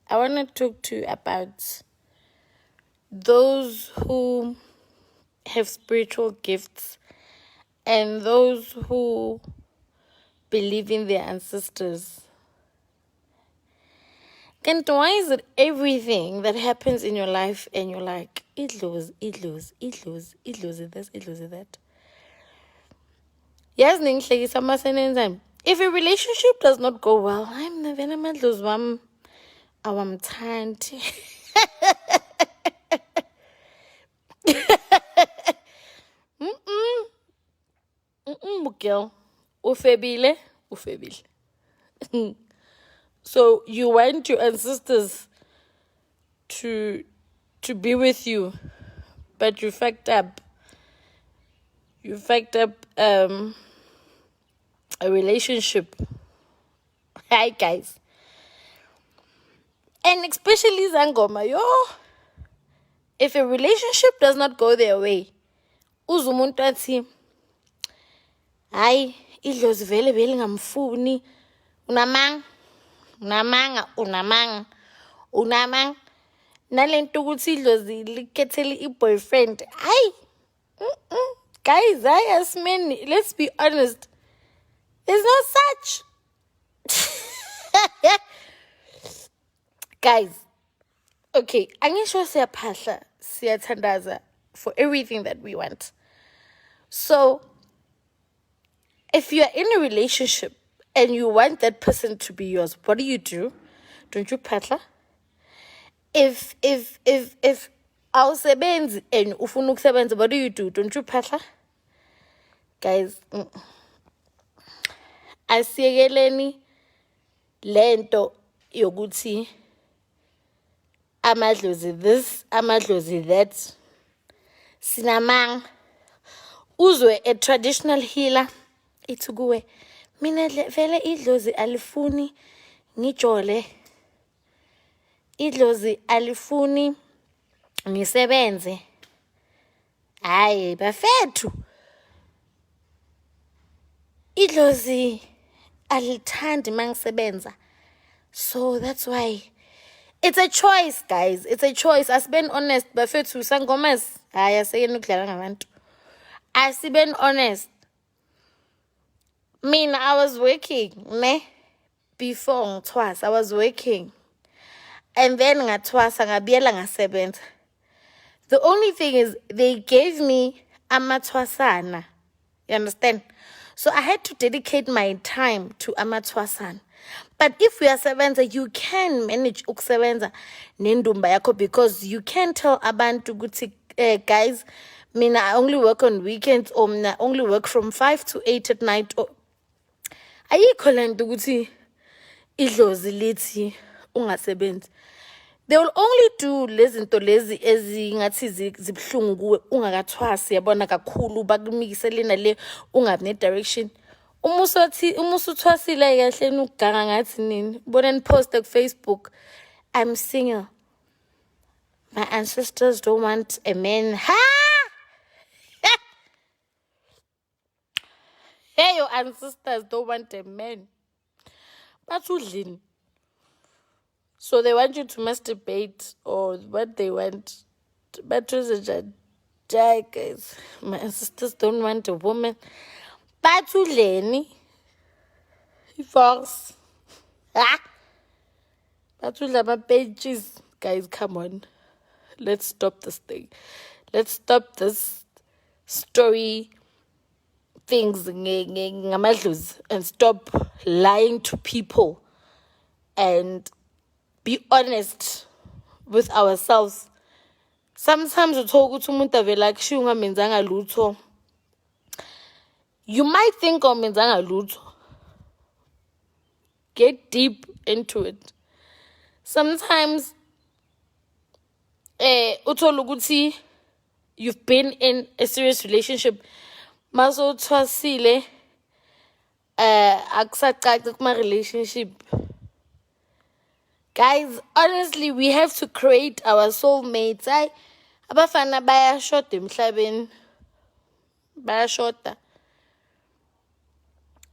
I want to talk to you about those who have spiritual gifts and those who believe in their ancestors. And why is it everything that happens in your life and you're like, it lose this, it lose that? Yes, if a relationship does not go well, I'm the Amadlozi wam awamthandi. Girl, ufebile. So you want your ancestors to be with you, but you fucked up. You fucked up a relationship. Hi guys. And especially Zangoma, if a relationship does not go their way, uzumuntu athi, hayi, idlozi vele ngamfuni, unamanga, nalento ukuthi idlozi likhethele i-boyfriend. Hayi, guys, as men, let's be honest, there's no such. Guys, okay, angisho siyaphahla, siyathandaza for everything that we want. So, if you're in a relationship and you want that person to be yours, what do? Don't you phahla? If awusebenzi and ufuna ukusebenza, what do? Don't you phahla? Guys, asiyekeleni lento yokuthi Amadlozi this, Amadlozi that. Sinamang uzwe a traditional healer ithukuwe. Mina vele idlozi alifuni ngijole. Idlozi alifuni ngisebenze. Hayi bafethu. Idlozi alithandi mangisebenza. So that's why it's a choice, guys. It's a choice. Asiben honest bafethu sangomas. Hayi aseyeni ukudlala ngabantu. Asiben honest. Mina I was working, before twice I was working. And then ngatwasa ngabiyela ngasebenza. The only thing is they gave me amatwasana. You understand? So I had to dedicate my time to amatwasana. But if we are sevenza, you can manage ukusebenza nendumba yakho because you can tell abantu ukuthi guys, mina I only work on weekends or mina only work from 5 to 8 at night. Or ayikho lento ukuthi idlozi lithi ungasebenzi. They will only do lezinto lezi ezingathi zibhlungu kuwe ungakathwasi yabona kakhulu bakumikisele nale ungabi ne direction. Umusuthwasile kahle nuganga ngathi nini. Bona ni post ku Facebook, I'm single. My ancestors don't want a man. Ha! Hey, your ancestors don't want a man. But udlini. So they want you to masturbate or what they want. But guys, my ancestors don't want a woman. But udleni. Force. Ah. But my pages. Guys, come on. Let's stop this thing. Let's stop this story things and stop lying to people and be honest with ourselves. Sometimes you talk to umuntu avela kushiya ungamenzanga lutho. You might think umenzanga lutho. Get deep into it. Sometimes uthola ukuthi you've been in a serious relationship. Maso thwasile akusacaci kuma relationship. Guys, honestly, we have to create our soulmates. Abafana bayashoda emhlabeni. Bayashoda.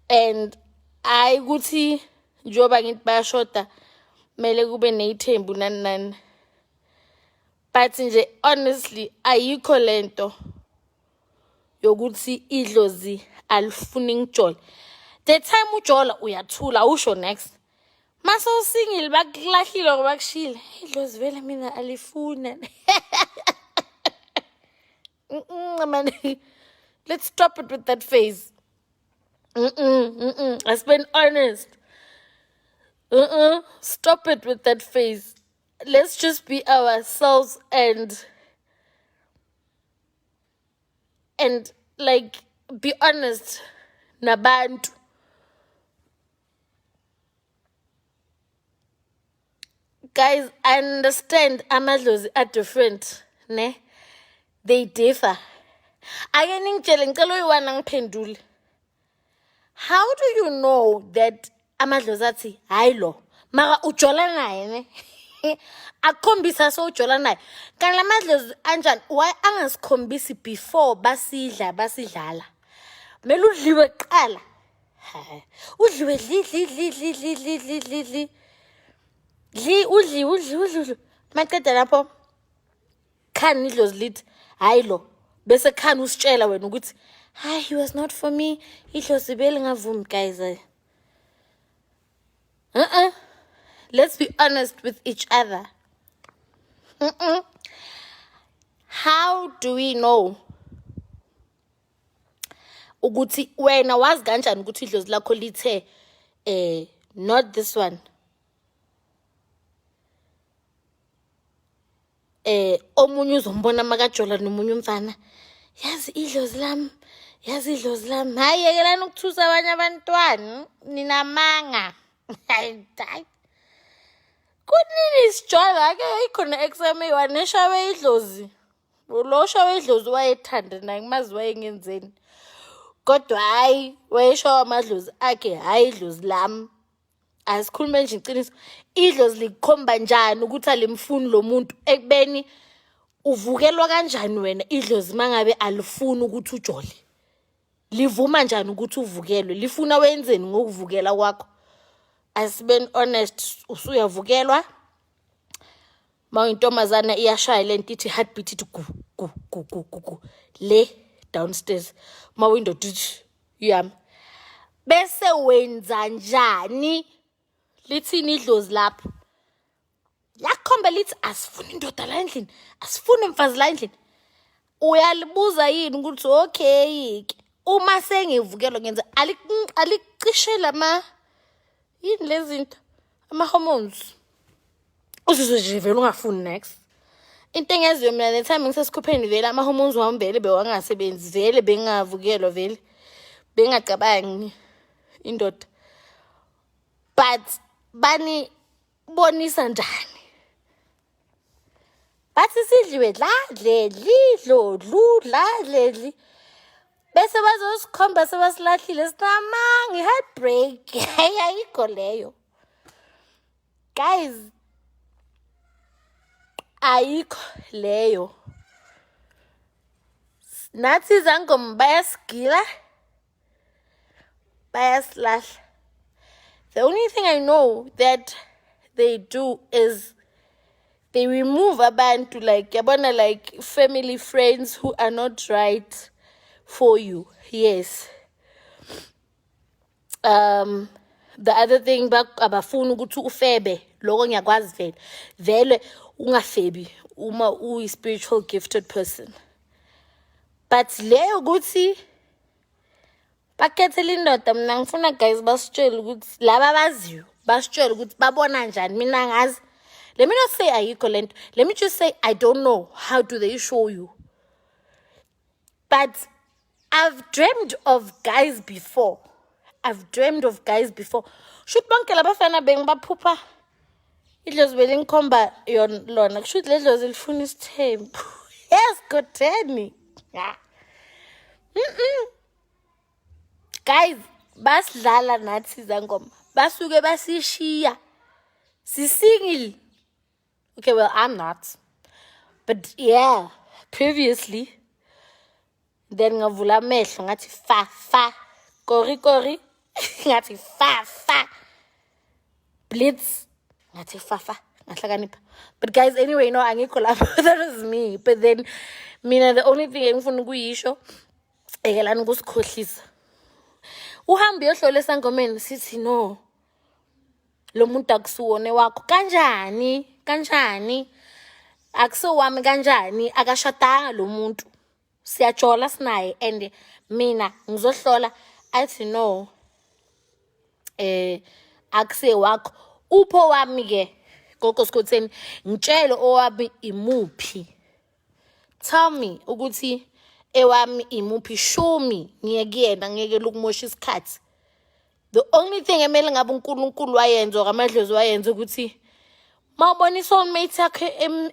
And ukuthi njoba ngithi bayashoda mele kube neyithembu nani. But nje honestly ayikho lento yokuthi idlozi alifuni ngijola. The time ujola uyathula usho next. Mase usingile bakulahlile ngoba kushile. Idlozi vele mina alifuna. Man, let's stop it with that phase. Let's be honest. Stop it with that phase. Let's just be ourselves and like be honest. Nabantu. Guys, I understand Amadlozi are different, ne? They differ. How do you know that Amadlozi athi hayi lo mara ujola naye ne? Akhombisa so ujola naye. Kanti Amadlozi anjani why angasikhombisi before basidlala? Mele udliwe kuqala. Udliwe udli. Maqeda lapho khani idlozi lithi hayi lo bese khani usitshela wena ukuthi hayi he was not for me. Idlozi bele ngavumi guys. Let's be honest with each other. How do we know ukuthi wena wazi kanjani ukuthi idlozi lakho lithe not this one? Omunye uzombona makajola nomunye umfana. Yazi idlozi lami. Hayi yekelani ukuthusa abanye abantwana. Nina manga. Hayi. Kunini isijola ke ikhona exam ewaneshawe idlozi. Lo shawe idlozi wayethanda naye mazi wayengenzeni. Kodwa hayi wayeshawa amadlozi akhe hayi idlozi lami. Asikhulume nje iqiniso. Idlozi likhomba njani ukuthi alimfuni lo muntu ekubeni uvukelwa kanjani wena idlozi mangabe alifuni ukuthi ujole. Livuma njani ukuthi uvukelwe? Lifuna wenzeni ngokuvukela kwakho? Asibeni honest, usuyavukelwa. Mawintombazana iyashaya lento ithi heartbeat ithi gu. Le downstairs. Mawindoda ithi yami. Bese wenza njani? Lithini idlozi lapho? Yakhomba lithi asifuni indoda la endlini, asifuni umfazi la endlini. Uyalibuza yini ukuthi okay uma sengivukelwa ngenza alicishe lama yini lezinto ama hormones. Uzizwe vele ungafuni next. Into engeziyo mina le time ngisesikhupheni vele ama hormones wami vele bewangasebenzi vele bengavukelwa vele bengacabangi indoda. But bani bonisa njani? Bathi sidliwe ladledli. Bese bazosikhomba sebasilahlile sinamanga heartbreak. Ayikho leyo. Guys, ayikho leyo. Nathi zangoma bayasigila. Bayasilahla. The only thing I know that they do is they remove abantu like family friends who are not right for you. Yes. The other thing abafuna ukuthi ufebe lokho ngiyakwazi vele ungafebi uma uyi spiritual gifted person. But leyo ukuthi bakhethe indoda mina ngifuna guys basitshele ukuthi laba baziyo basitshele ukuthi babona njani mina ngazi. Let me not say ayikho lento. Let me just say I don't know. How do they show you? But I've dreamed of guys before. Shoot bonke labafana bengibaphupa. Idlozi belingikhomba lona. Shoot ledlozi lifuna isithembu. Yes, Skhotheni. Guys, basidlala nathi zangoma. Basuke basishiya. Sisingile. Okay, well, I'm not. But yeah, previously, then ngavula amehlo ngathi fa. Kori. Ngathi fa. Blitz. ngathi fafa ngahlakanipha. But guys, anyway, no, angikho lapho. That is me. But then mina the only thing engifuna ukuyisho ekelani ukusikhohlisa. Uhambe uyohlola esangomeni sithi no. Lo muntu akusuwone wakho kanjani? Akusiwami kanjani? Akashadanga lo muntu. Siyajola sinaye and mina ngizohlola athi no. Akuse wakho. Upho wami ke Gogo Skhotheni ngitshele owami imuphi. Tell me ukuthi ewami imuphi, show me ngiyekuyena ngeke lokumosha isikhathi. The only thing emele ngabe uNkulunkulu wayenza okaMadlozi wayenza ukuthi mawubona isoulmate yakhe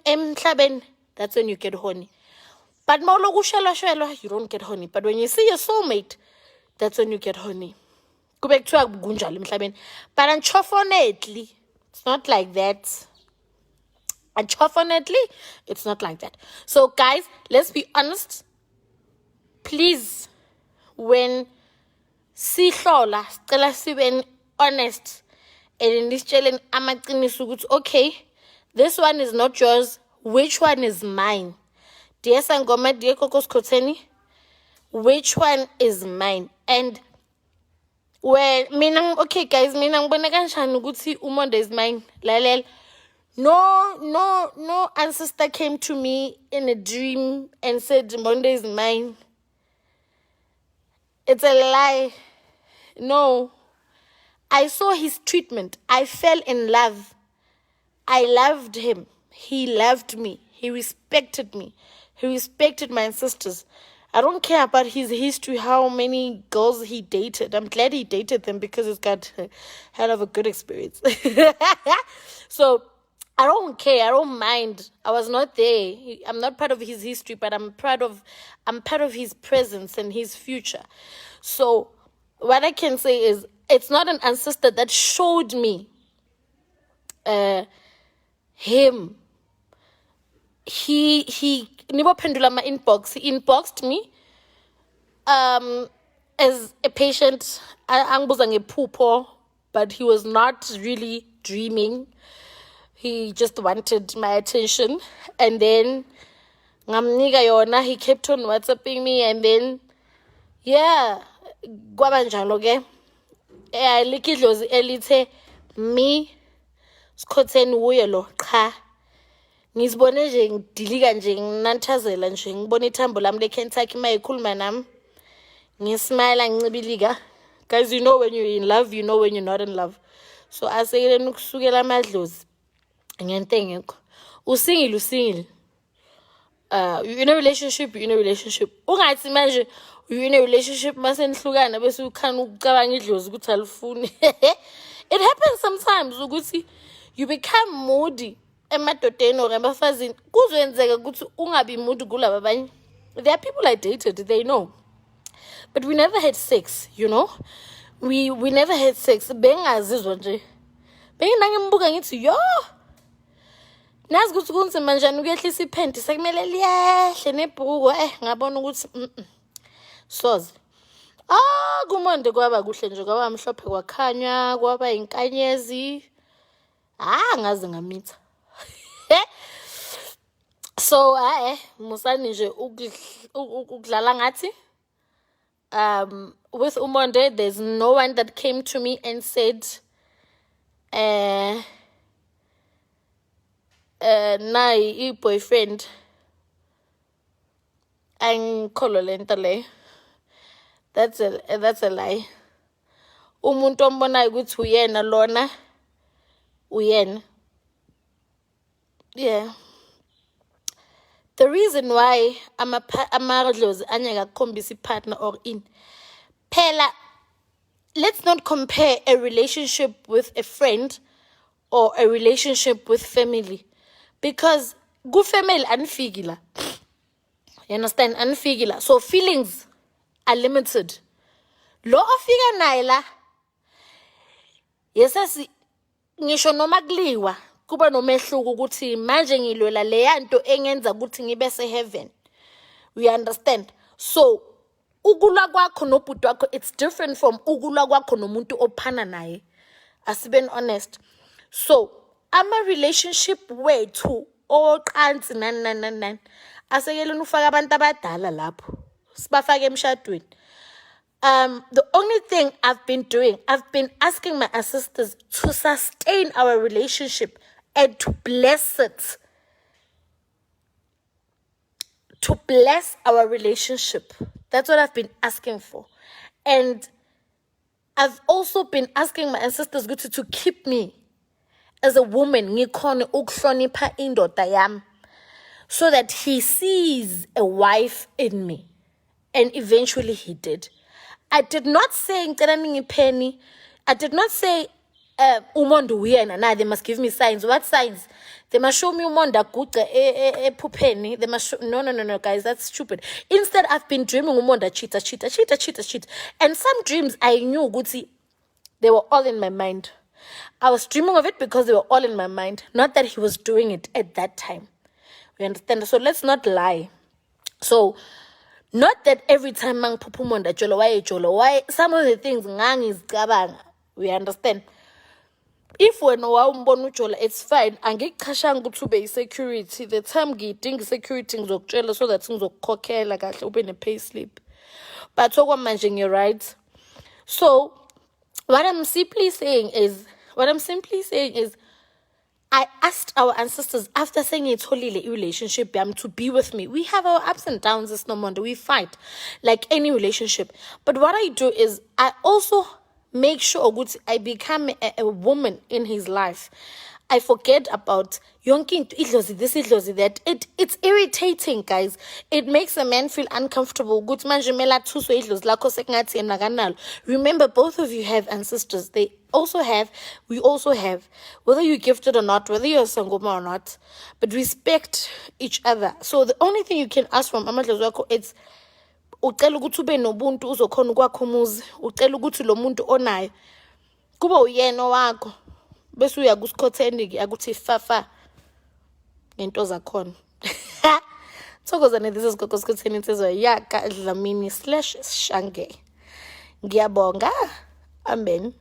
emhlabeni, that's when you get horny. But mawuloku shwela you don't get horny. But when you see your soulmate, that's when you get horny. Kube kuthiwa kunjalo emhlabeni. But unfortunately, it's not like that. Unfortunately, it's not like that. So guys, let's be honest. Please, when sihlola, sicela sibe honest. And in this challenge, amaqiniso ukuthi okay, this one is not yours. Which one is mine? Dear Sangoma, dear Gogo Skhotheni, which one is mine? And well, okay guys, mina ngibona kanjani ukuthi umonde is mine. Lalel. No ancestor came to me in a dream and said Monday is mine. It's a lie. No. I saw his treatment. I fell in love. I loved him. He loved me. He respected me. He respected my sisters. I don't care about his history, how many girls he dated. I'm glad he dated them because he's got a hell of a good experience. So I don't care. I don't mind. I was not there. I'm not part of his history, but I'm part of his presence and his future. So what I can say is it's not an ancestor that showed me him. He never pendula my inbox. He inboxed me as a patient. Angibuzwa ngephupho, but he was not really dreaming. He just wanted my attention. And then ngamnika yona, he kept on WhatsApping me, and then yeah, kwabanjalo ke. Likidlozi elithe mi Skhotheni uye lo cha. Ngizibone nje ngidilika nje nginanthazela nje ngibona ithambo lami leKentucky mayikhuluma nami. Ngismile ngincibilika. Guys, you know when you're in love, you know when you're not in love. So asekele ukusukela amadlozi. Ngento engekho. Usingile. You're in a relationship. Ungathi manje you're in a relationship mase nihlukana bese ukhana ukucabanga idlozi ukuthi alifuni. It happens sometimes ukuthi you become moody emadodeni or ebafazini. Kuzoyenzeka ukuthi ungabi moody kulaba abanye. There are people I dated, they know. But we never had sex, you know? We never had sex. Bengazizwa nje. Benginangimbuka ngithi yo. Nazi ukuthi kunzima njani ukuyehlisa iphenti sekumele liyehle nebhuku ngabona ukuthi soze. Kumonde kwaba kuhle nje kwaba mhlophe kwakhanya kwaba inkanyezi. Ngaze ngamitha. So musani nje ukudlala ngathi with umonde there's no one that came to me and said nayi boyfriend angikholwa lento le. That's a lie. Umuntu ombonayo ukuthi uyena lona uyena. Yeah. The reason why amadlozi anyakakhombisa partner or in phela, let's not compare a relationship with a friend or a relationship with family, because good family unfigila. You understand? Unfigila. So feelings are limited. Lo ofika naila. Yesasi ngisho noma kuliwa kuba nomehluko ukuthi manje ngilwela le yanto engenza ukuthi ngibe se heaven. We understand? So ukulwa kwakho nobhuti wakho, it's different from ukulwa kwakho nomuntu ophana naye. Asibeni honest. So ama relationship wethu oqansi nan asekeleni ufaka abantu abadala lapho sibafake emshadweni. The only thing I've been doing, I've been asking my ancestors to sustain our relationship and to bless it. To bless our relationship. That's what I've been asking for. And I've also been asking my ancestors to keep me as a woman, ngikhone ukuhlonipha indoda yami, so that he sees a wife in me. And eventually he did. I did not say penny. I did not say umondu uyena. They must give me signs. What signs? They must show me umonda kuce pupeni. They must show, no, guys, that's stupid. Instead, I've been dreaming umonda cheat. And some dreams I knew guti, they were all in my mind. I was dreaming of it because they were all in my mind. Not that he was doing it at that time. You understand? So let's not lie. So not that every time mang pupumonda jolo why some of the things ngang is gabang. We understand. If when wawumbona ujola, it's fine. Angikuchashanga ukuthi ube security. The time ngidinga security ngizokutshela so that ngizokukhokhela kahle ube ne pay slip. But okwamanje you're right. So what I'm simply saying is I asked our ancestors after saying it's holy relationship to be with me. We have our ups and downs, it's no wonder. We fight like any relationship. But what I do is I also make sure I become a woman in his life. I forget about yonke idlozi this, idlozi that. It's irritating, guys. It makes a man feel uncomfortable. Remember, both of you have ancestors. We also have, whether you're gifted or not, whether you're a sangoma or not, but respect each other. So the only thing you can ask from Amadlozi it's ucela ukuthi ube nobuntu uzokhona ukwakha umuzi, ucela ukuthi lo muntu onayo kuba uyena wakho, bese uya kuSkhotheni akuthi fafa ngento zakhona. Thokozane, this is Gogo Skhotheni insizwa yaka Dlamini /Shange. Ngiyabonga. Amen.